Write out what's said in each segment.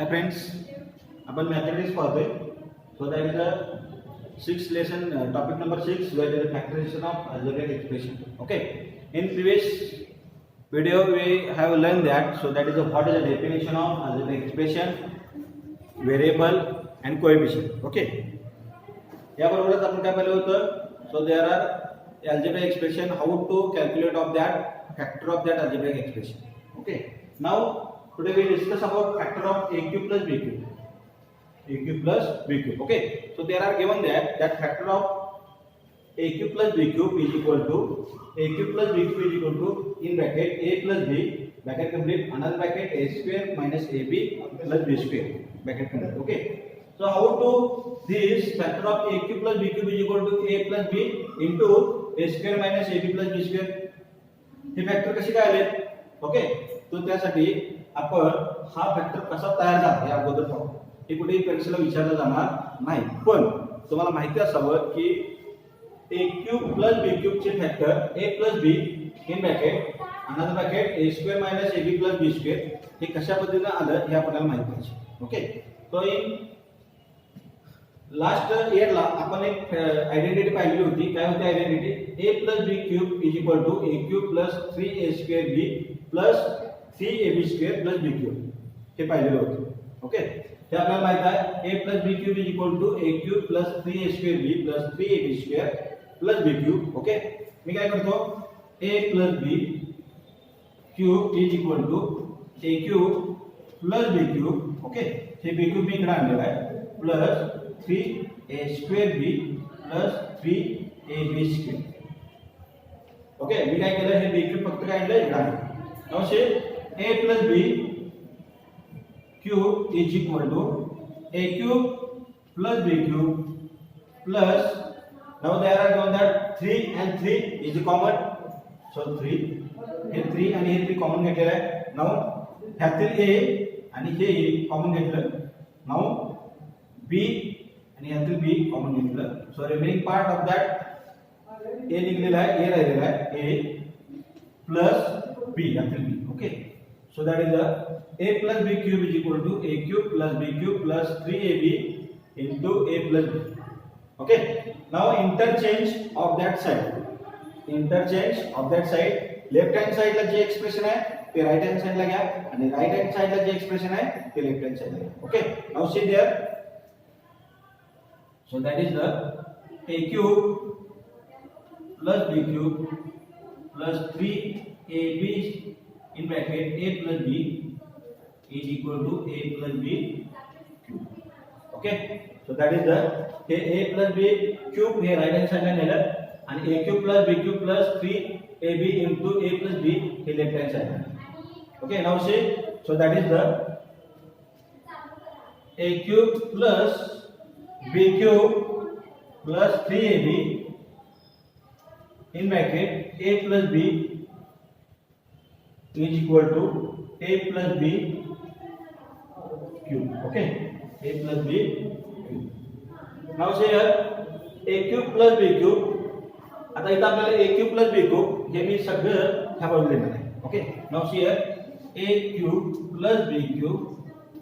Hi friends, आपण mathematics पाहतोय. So that is the sixth lesson, topic number 6, where is the factorization of algebraic expression. Okay. In previous video we have learned that. So that is what is the definition of algebraic expression, variable and coefficient. Okay. याबरोबरच आपण काय पाहिलं होतं. So there are algebraic expression, how to calculate of that factor of that algebraic expression. Okay. Now today we discuss about factor of a cube plus b cube. A cube plus b cube. Okay. So there are given that factor of a cube plus b cube is equal to a cube plus b cube is equal to in bracket a plus b bracket complete another bracket a square minus ab plus b square bracket complete. Okay. So how to this factor of a cube plus b cube is equal to a plus b into a square minus ab plus b square. Hey factor कसे काय आले? Okay. तो त्यासाठी आपण हा factor कसा तयार झाला हे अगोदर पाहू. हे कुठेही परीक्षेला विचारलं जाणार नाही, पण तुम्हाला माहिती असावं की a cube plus b cube चे factor a plus b in bracket another bracket a square minus ab plus b square हे कशा पद्धतीने आलं हे आपल्याला माहिती पाहिजे. ओके. तो इन लास्ट इयर ला आपण एक आयडेंटिटी पाहिली होती. काय होती identity? a plus b cube is equal to a cube plus 3a square b plus 3ab square plus b cube हे पाहिलेलं होतं. ओके. हे आपल्याला माहित आहे a plus b cube is equal to a cube plus 3a square b plus 3ab square plus b cube. Okay. मी काय करतो a plus b cube is equal to a cube plus b cube. Okay. हे b cube मी इकडे आणलेला आहे plus 3a square b plus 3ab square. Okay. मी काय केलं हे b क्यूब फक्त काय आणलं इकडे आणलं. नाउ से a plus b cube is equal to a cube plus b cube plus now there are given that 3 and 3 is common. So 3 हे 3 आणि हे 3 कॉमन घेतलेलं आहे. नाउ ह्यातील a आणि हे कॉमन घेतलं. नाउ b आणि ह्यातील b कॉमन घेतलं. So remaining part of that a निघलेला आहे, a राहिलेला आहे, a प्लस b ह्यातील b. Okay. So that is the a plus b cube is equal to a cube plus b cube plus 3ab into a plus b. Okay. Now interchange of that side. Interchange of that side. Left hand side La J expression आहे ते right hand side ला घ्या आणि right hand side ला जे expression आहे ते left hand side ला घ्या. Okay. Now see there. So that is the a cube plus b cube plus 3ab in bracket a plus b is equal to a plus b cube. Okay. So that is the a plus b cube हे right hand side ला नेलं आणि a cube plus b cube plus 3ab into a plus b hey left hand side La. Okay. Now see. So that is the a cube plus b cube plus 3ab in bracket a plus b is equal to a plus b cube. Okay. A plus b cube. Now say here a cube plus b cube. आता इथं आपल्याला a cube plus b cube हे मी सगळं ह्या बाजूला लिहिणार आहे. Okay. Now see here a cube plus b cube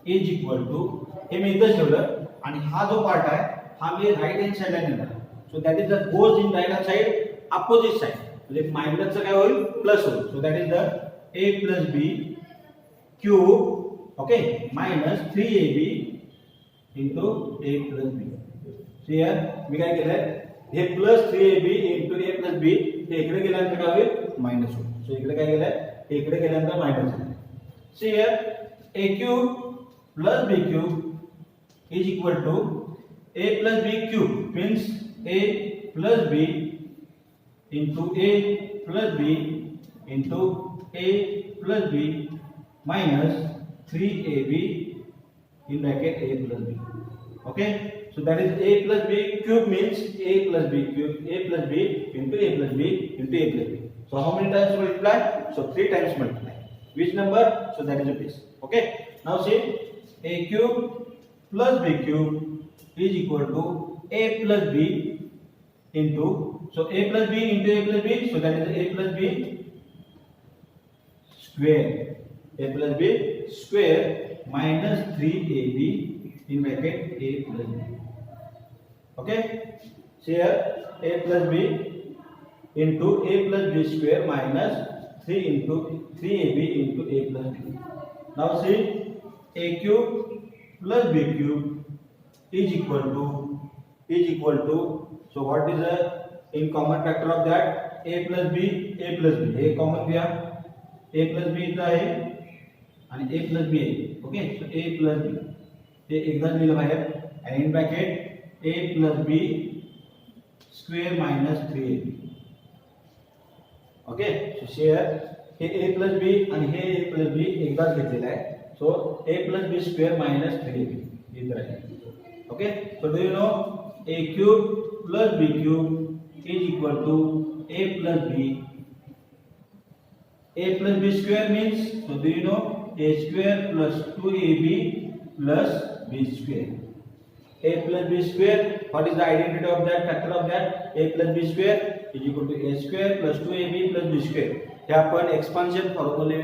is equal to हे मी इथं ठेवलं आणि हा जो पार्ट आहे हा मी राइट हँड साइडला नेणार. सो that is the goes in right hand side opposite side. म्हणजे मायनसचं काय होईल प्लस होईल. सो that is the a plus b cube, okay, minus 3ab into a plus b. So here मी काय केलंय हे plus 3ab into a plus b हे इकडे गेल्यानंतर काय होईल मायनस होईल. सो इकडे काय केलंय हे इकडे गेल्यानंतर मायनस होईल. So here a cube plus b cube is equal to a plus b cube means a plus b into a plus b into a plus b minus 3ab in bracket a plus b. Okay. So that is a plus b cube means a plus b cube, a plus b into a plus b into a plus b. So how many times multiply? So 3 times multiply. Which number? So that is a base. Okay. Now see a cube plus b cube is equal to a plus b into, so a plus b into a plus b, so that is a plus b square, a plus b square minus 3ab in bracket a plus b. Okay, so here a plus b into a plus b square minus 3 into 3ab into a plus b. Now see, a cube plus b cube is equal to, so what is the in common factor of that? A plus b, a plus b, a common घ्या, a plus b इथं आहे आणि a plus b आहे. Okay, so a plus b हे एकदाच लिहिलं बाहेर आणि in bracket a plus b square minus 3ab. Okay, so शेअर हे a plus b आणि हे a plus b एकदाच घेतलेलं आहे. सो a plus b square minus 3ab इथं आहे. Okay, so do you know a cube plus b cube is equal to a plus b. A plus b square means, so do you know, a square plus 2ab plus b square. A plus b square, what is the identity of that, factor of that? A plus b square is equal to a square plus 2ab plus b square. हे आपण expansion फॉर्म्युले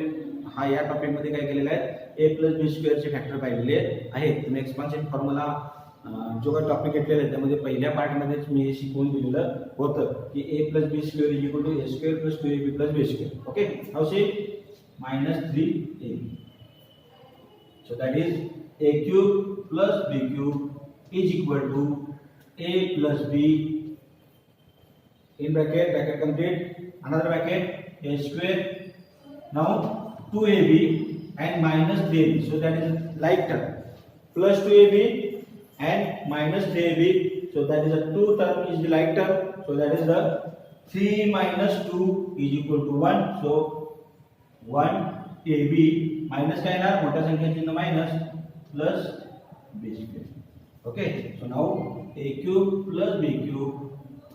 हा या topic मध्ये काय केलेला आहे, a plus b square चे factor पाहिलेले आहेत. तुम्ही एक्सपान्शन फॉर्म्युला जो काही टॉपिक घेतलेला आहे त्यामध्ये पहिल्या पार्ट मध्येच मी हे शिकवून दिलेलं होतं की a plus b square is equal to a square plus 2ab plus b square. Okay, now see minus 3ab. So that is a cube plus b cube is equal to a plus b in bracket complete, another bracket a square, now 2ab and minus 3ab, so that is like term, plus 2ab and minus 3ab, so that is a 2 term is the like term, so that is the 3 minus 2 is equal to 1, so 1ab minus काय येणार, मोठ्या संख्येचे चिन्ह minus plus b square. Okay, so now a cube plus b cube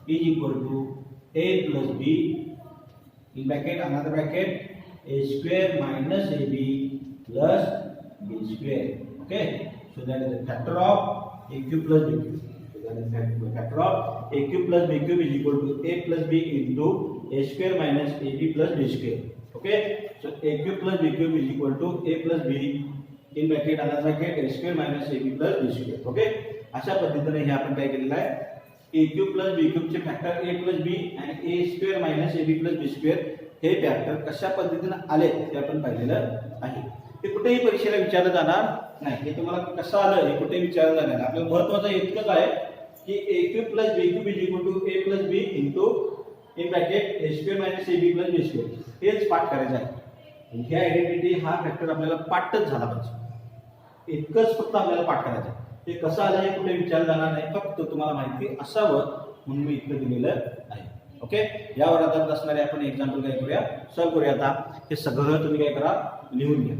is equal to a plus b in bracket, another bracket a square minus ab plus b square. Okay, so that is the factor of a cube plus b cube. So that is the factor of a cube plus b cube is equal to a plus b into a square minus ab plus b square. Okay, so a cube plus b cube is equal to a plus b in bracket, another bracket a square minus ab plus b square. Okay, अशा पद्धतीने हे आपण काय केलेलं आहे, a cube plus b cube चे factor a plus b आणि a square minus ab plus b square hey factor कशा पद्धतीने आले ते आपण पाहिलेलं आहे. ते कुठेही परीक्षेला विचारलं जाणार नाही, हे तुम्हाला कसं आलं हे कुठेही विचारलं जाणार नाही. आपल्याला महत्त्वाचं इतकंच आहे की a cube plus b cube is equal to a plus b into in bracket a square minus ab plus b square हेच पाठ करायचं आहे. ही आयडेंटिटी हा फॅक्टर आपल्याला पाठच झाला पाहिजे, इतकंच फक्त आपल्याला पाठ करायचं आहे. ते कसं आलं हे कुठे विचारलं जाणार नाही, फक्त तुम्हाला माहिती असावं म्हणून मी इथं दिलेलं आहे. ओके, यावर आता असणारे आपण एक्झाम्पल काय करूया, सॉल्व करूया. आता हे सगळं तुम्ही काय करा, लिहून घ्या.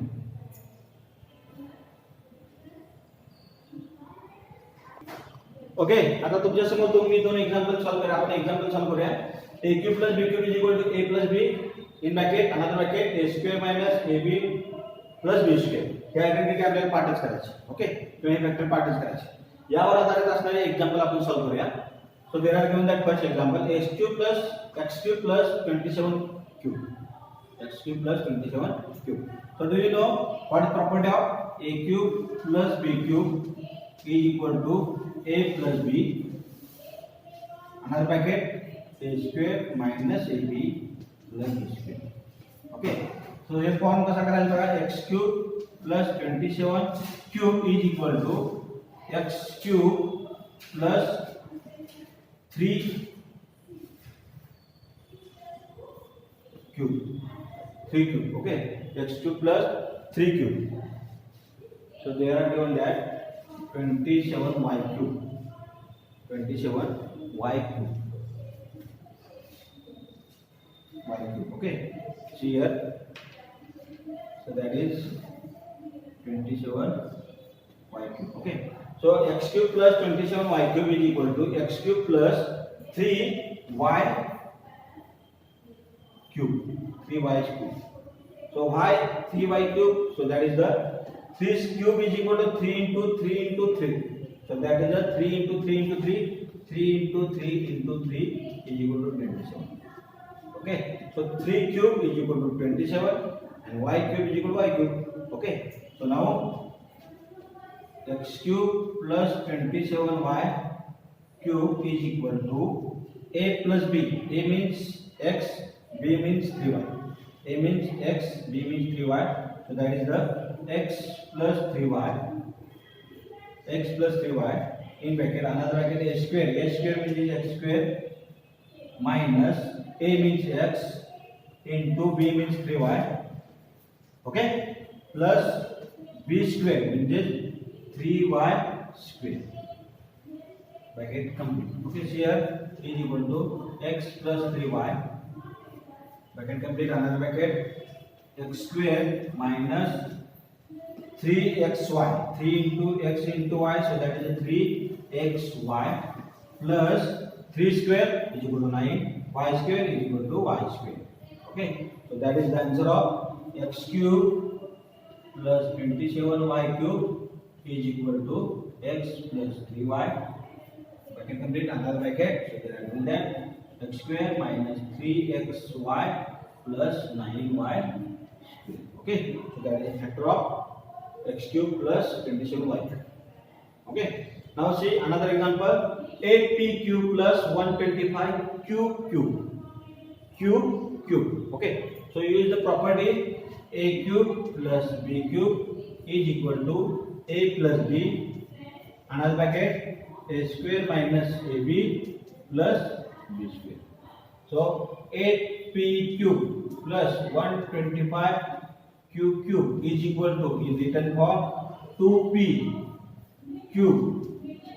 ओके, आता तुमच्या समोर तुम्ही दोन एक्झाम्पल सॉल्व करा. आपण एक्झाम्पल सॉल्व करूया. a cube plus b cube is equal to a plus b in bracket, another bracket a square minus ab plus b square. Hey identity आपल्याला पाठच करायची. ओके, किंवा हे वेक्टर पाठच करायचे. यावर आधारित असणारे एक्झाम्पल आपण सॉल्व करूया. So there are given that first example x cube plus 27 cube, x cube plus 27 cube. So do you know what is property of a cube plus b cube is equal to a plus b, another bracket a square minus ab plus b square. Okay, so hey form कसा करायचा बघा, x cube plus 27 cube is equal to x cube plus 3 cube, okay, x cube plus 3 cube. So there are given that 27y cube, 27y cube, okay. See here, so that is 27y cube. Okay, so x cube plus 27y cube is equal to x cube plus 3y cube, 3y cube. So why 3y cube? So that is the 3 cube is equal to 3 into 3 into 3. So that is a 3 into 3 into 3, 3 into 3 into 3 is equal to 27. Okay, so 3 cube is equal to 27 and y cube is equal to y cube. Okay, so now x cube plus 27y cube is equal to a plus b. A means x, b means 3y. A means x, b means 3y. So that is the x plus 3y. X plus 3y in bracket, another bracket a square. A square means x square minus a means x into b means 3y. Okay, plus b square means 3y square. Bracket complete. Okay, so here is equal to x plus 3y. Bracket complete. Another bracket x square minus 3xy. 3 into x into y, so that is 3xy plus 3 square is equal to 9. Y square is equal to y square. Okay, so that is the answer of x cube plus 27y cube is equal to x plus 3y. Bracket complete. Another bracket, so there are that x square minus 3xy plus 9y square. Okay, so that is factor of x cube plus 27y. Okay, now see another example. 8p cube plus 125 cube. Okay, so use the property a cube plus b cube is equal to a plus b. Another bracket a square minus ab plus b square. So 8p cube plus 125 cube is equal to, is written for 2p cube.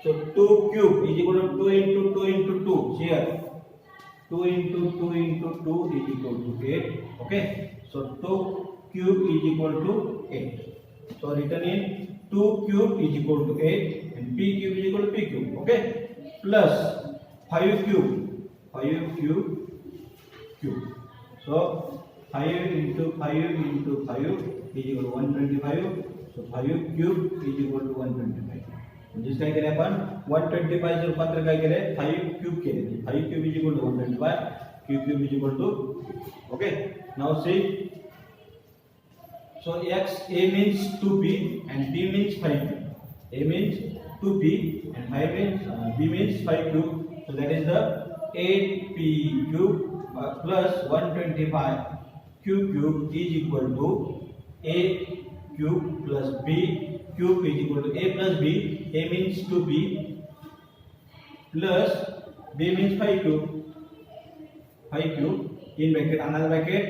So 2 cube is equal to 2 into 2 into 2. Here 2 into 2 into 2 is equal to 8. Okay, so 2 cube is equal to 8. So written in 2 cube is equal to 8 and p cube is equal to p cube. Okay, plus 5 cube. So 5 into 5 into 5 is equal to 125. So 5 cube is equal to 125. म्हणजे काय केले आपण 125 चे रूपांतर काय केले 5 cube केले. 5 cube is equal to 125, cube is equal to. Okay, now see, so x a means 2p and b means 5 cube. A means 2p and 5 means b means 5 cube. So that is the 8p cube plus 125 cube is equal to a cube plus b cube is equal to a plus b. A means 2b plus b means 5 cube. In bracket, another bracket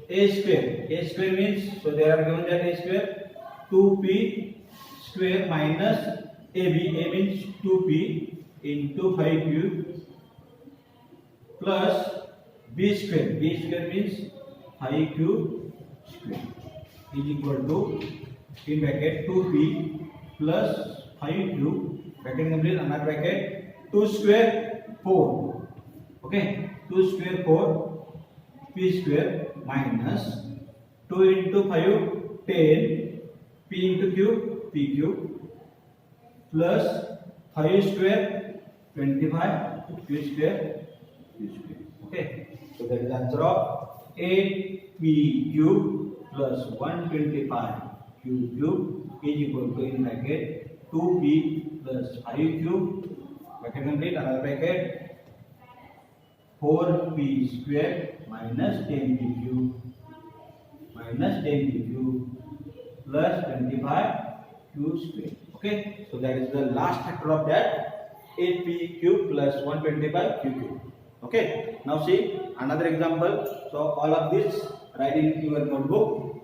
a square means, so they are given that a square 2p square minus ab. A means 2p into 5 cube plus b square means 5 cube square is equal to, in bracket 2p plus 5 cube, bracket complete. Another bracket 2 square 4. Okay, 2 square 4 p square minus 2 into 5 10 p into cube p cube plus 5 square 25 p square p square. Okay, so that is the answer of 8p cube plus 125 cube is equal to, in bracket 2p plus 5 cube, bracket complete. Another bracket 4p square minus 10p cube plus 25 q square. Okay, so that is the last factor of that 8p cube plus 125 q cube. Okay, now see another example. So all of this write in your notebook.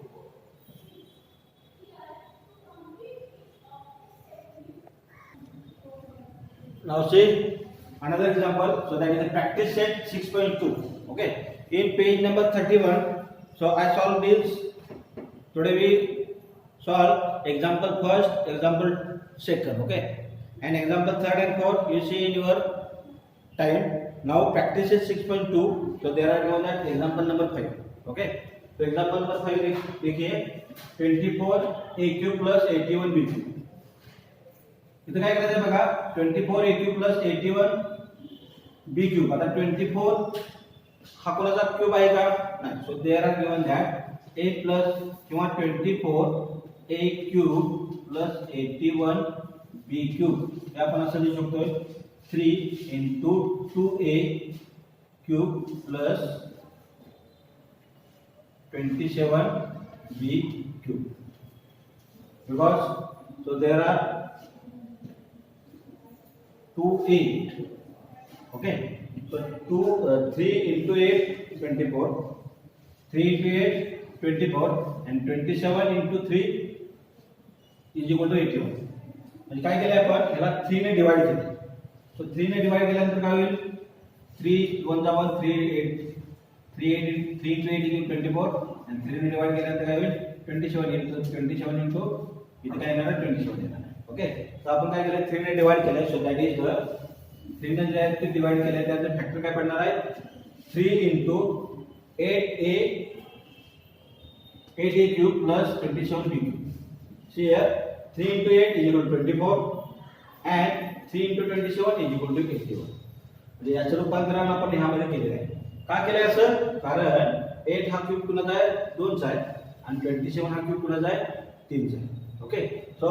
Now see another example. So that is the practice set 6.2. Okay, in page number 31. So I solved this. Today we solve example first, example second. Okay, and example third and fourth you see in your time. Now practice set 6.2. So there are given that example number 5. Okay, so example number 5 देखिए 24 a cube plus 81 b cube. इथं काय करायचं बघा 24 a cube plus 81 b cube. आता 24 हा कोणाचा cube आहे का नाही. So there are given that a plus किंवा 24 a cube plus 81b cube हे आपण असं लिहू शकतोय 3 into 2a क्यूब plus 27b cube because so there are 2a, okay, so 3 into 8 24, 3 into 8 24 and 27 into 3 is equal to 81. म्हणजे काय केलं आपण याला 3 ने डिवाइड केलं. सो 3 ने डिवाइड केल्यानंतर काय होईल 3 1 जा 1 3 8 3 into 8 is 24 and 3 ने डिवाइड केल्यानंतर काय होईल 27 into इथे काय येणार आहे 27 येणार आहे. ओके, तर आपण काय केलं 3 ने डिवाइड केलं. सो दॅट इज द 3 ने जे ते डिवाइड केलं त्याचं फॅक्टर काय पडणार आहे 3 into 8a cube plus 27b cube. See here 3 into 8 is equal to 24 and 3 into 27 is equal to 81. म्हणजे याचं रूपांतरण आपण ह्यामध्ये केलेलं आहे. का केलंय असं कारण 8 हा क्यूब कुणाचा आहे 2 चा आहे आणि 27 हा क्यूब कुणाचा आहे 3 चा आहे. ओके, सो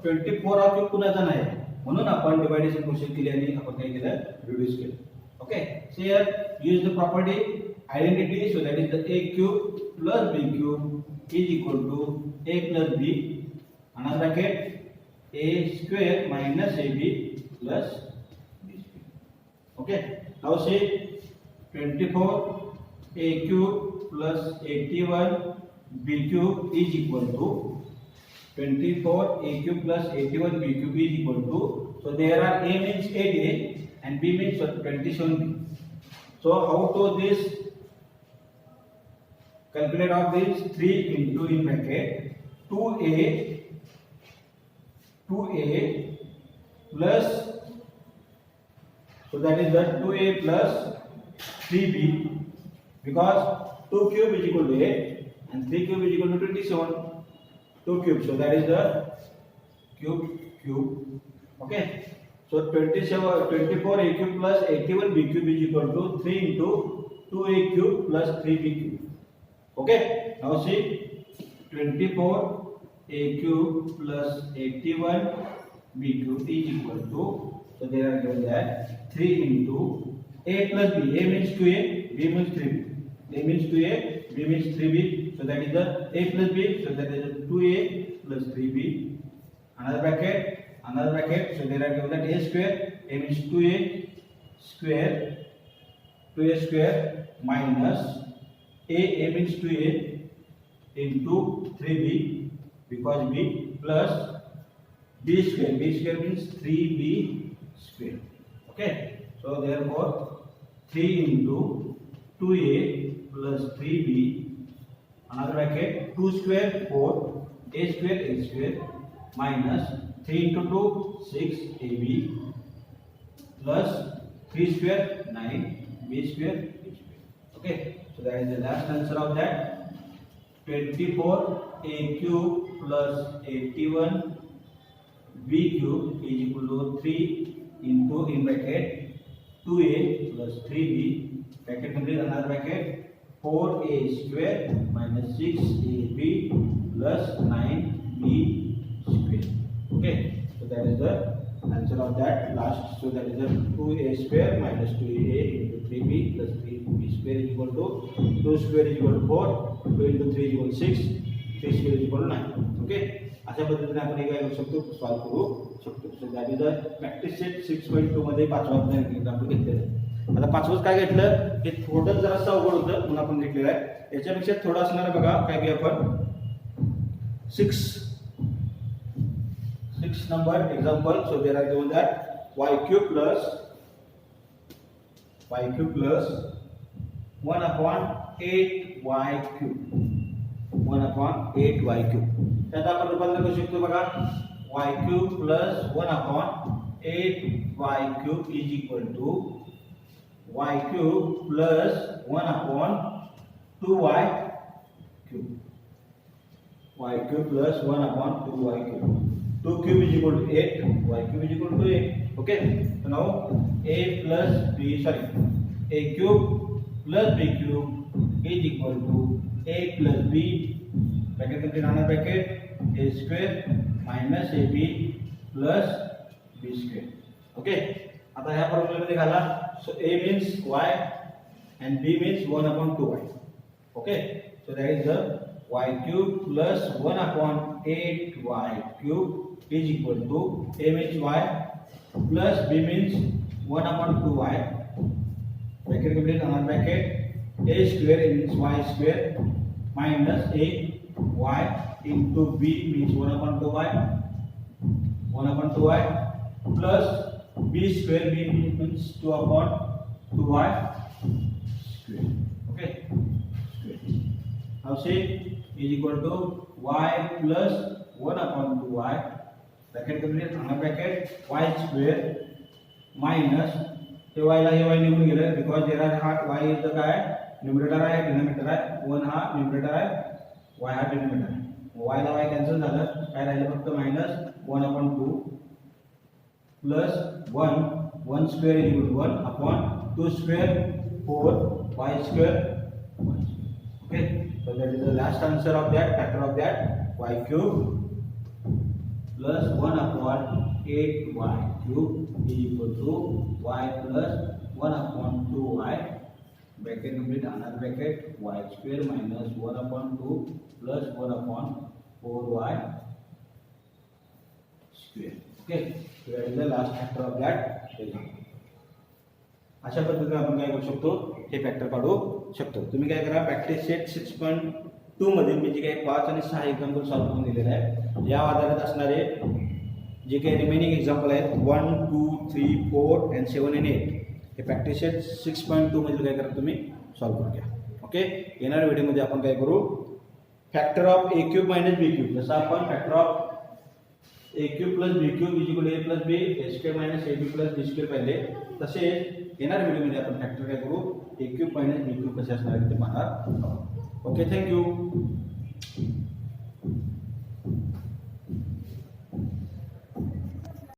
24 हा क्यूब कुणाचा नाही म्हणून आपण डिवायडेशन क्वेश्चन केली आणि आपण काय केलं रिड्यूस केलं. Okay, so here use the property identity. So that is the a cube plus b cube is equal to a plus b another bracket a square minus ab plus b square. Okay, now say 24 a cube plus 81 b cube is equal to 24 a cube plus 81 b cube is equal to, so there are a means 8a and b means 27b. So how to this calculate of this 3 into in bracket 2a plus, so that is the 2a plus 3b because 2 cube is equal to 8 and 3 cube is equal to 27. 2 cube, so that is the cube. Okay, so 24 a cube plus 81 b cube is equal to 3 into 2a cube plus 3b cube. Okay, now see 24 a cube plus 81 b cube is equal to, so they are given that 3 into a plus b. A means 2a, b means 3b. A means 2a, b means 3b. So that is the a plus b. So that is the 2a plus 3b. Another bracket. So they are given that a square. A means 2a square minus a means 2a into 3b because b plus b square. B square means 3b square. Okay, so therefore 3 into 2a plus 3b, another bracket 2 square 4 a square minus 3 into 2 6ab plus 3 square 9 b square. Okay, so that is the last answer of that. 24 a cube plus 81 b cube is equal to 3 into in bracket 2a plus 3b bracket complete, another bracket 4a square minus 6ab plus 9b square. Okay, so that is the answer of that last. So that is the 2a square minus 2a into 3b plus 3b square is equal to 2 square is equal to 4, 2 into 3 is equal to 6, 3 square is equal to 9. Okay, अशा पद्धतीने आपण हे काय करू शकतो solve करू शकतो. सो that is the practice set 6.2 मध्ये पाचवा एक्झाम्पल घेतलेलं आहे. आता पाचवंच काय घेतलं हे थोडं जरासं अवघड होतं म्हणून आपण घेतलेलं आहे. याच्यापेक्षा थोडं असणार बघा काय की आपण 6 number example. So there are given that y cube plus 1 upon 8y cube, 1 upon 8y cube. त्यात आपण रूपांतर करू शकतो बघा y cube plus 1 upon 8y cube is equal to y cube plus 1 upon 2y cube. Y cube plus 1 upon 2y cube. 2 cube is equal to 8, y cube is equal to 8. Okay, so now a cube plus b cube is equal to a plus b bracket contain another bracket a square minus a b plus b square. Okay, आता ह्या फॉर्म्युल्यामध्ये घाला. So a means y and b means 1/2y. Okay, so that is the y cube plus 1/8y cube is equal to a means y plus b means 1/2y. Bracket complete, another bracket, a square means y square minus a y into b means 1/2y plus b square, b means 2/2y square. Okay, square. Now see is equal to y plus 1/2y. Bracket complete, another bracket, y square minus hey y La hey y निघून गेलं because there are हा y is the काय numerator आहे denominator आहे. 1 हा numerator आहे, y हा denominator आहे. y ला y कॅन्सल झालं, काय राहिलं फक्त minus 1/2 plus 1 square is equal to 1/2 square 4y square. Okay, so that is the last answer of that factor of that y cube plus 1/8y cube is equal to y plus 1/2y. Bracket complete, another bracket, y square minus 1/2 plus 1/4y square. Okay, so that is the last factor of that example. अशा पद्धतीने आपण काय करू शकतो, हे factor काढू शकतो. तुम्ही काय करा, प्रॅक्टिस सेट 6.2 मध्ये मी जे काही 5 आणि 6 एक्झाम्पल सॉल्व्ह करून दिलेले आहे, या आधारित असणारे जे काही रिमेनिंग एक्झाम्पल आहेत 1, 2, 3, 4 and 7 and 8 हे प्रॅक्टिस सेट 6.2 मध्ये काय करा तुम्ही सॉल्व्ह करून घ्या. ओके, येणाऱ्या व्हिडिओमध्ये आपण काय करू, factor of a cube minus b cube. जसं आपण factor of a cube plus b cube is equal to a plus b a square minus a b plus b square पाहिले, तसेच येणाऱ्या व्हिडिओमध्ये आपण फॅक्टर काय करू, a cube minus b cube कसे असणार आहे ते पाहणार. Okay, thank you.